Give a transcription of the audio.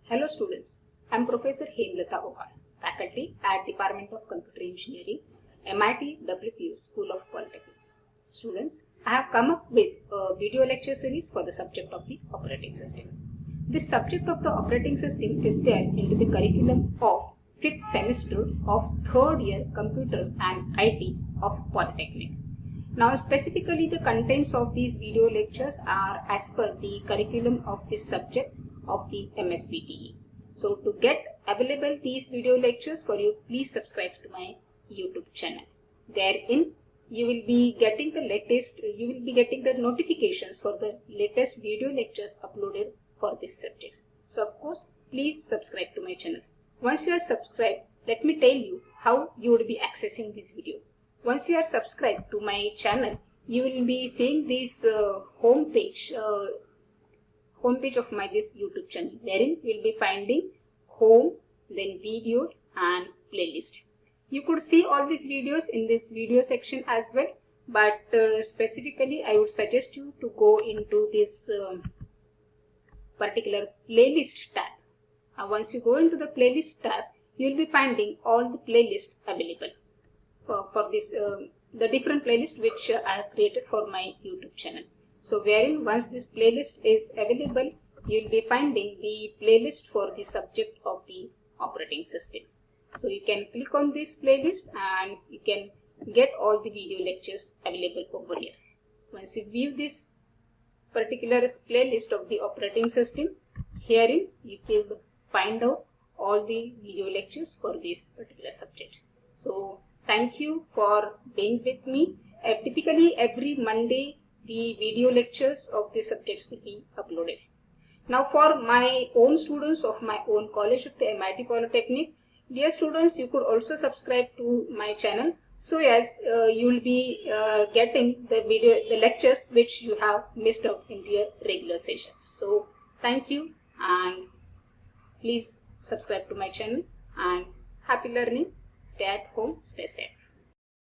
Hello students, I am Professor Hemlata Ohar, faculty at Department of Computer Engineering, MIT WPU School of Polytechnic. Students, I have come up with a video lecture series for the subject of the operating system. This subject of the operating system is there into the curriculum of 5th semester of 3rd year Computer and IT of Polytechnic. Now specifically the contents of these video lectures are as per the curriculum of this subject of the MSBTE. So to get available these video lectures for you, please subscribe to my YouTube channel. Therein you will be getting the notifications for the latest video lectures uploaded for this subject. So of course, please subscribe to my channel. Once you are subscribed, let me tell you how you would be accessing this video. Once you are subscribed to my channel, you will be seeing this homepage of my this YouTube channel. Therein you will be finding home, then videos and playlist. You could see all these videos in this video section as well, but specifically I would suggest you to go into this particular playlist tab. Once you go into the playlist tab, you will be finding all the playlists available for this the different playlist which I have created for my YouTube channel. So wherein once this playlist is available, you will be finding the playlist for the subject of the operating system. So you can click on this playlist and you can get all the video lectures available over here. Once you view this particular playlist of the operating system, herein you will find out all the video lectures for this particular subject. So thank you for being with me. Typically every Monday the video lectures of the subjects will be uploaded. Now for my own students of my own college of the MIT Polytechnic, dear students, you could also subscribe to my channel so as you will be getting the lectures which you have missed out in your regular sessions. So thank you and please subscribe to my channel and happy learning. Stay at home, stay safe.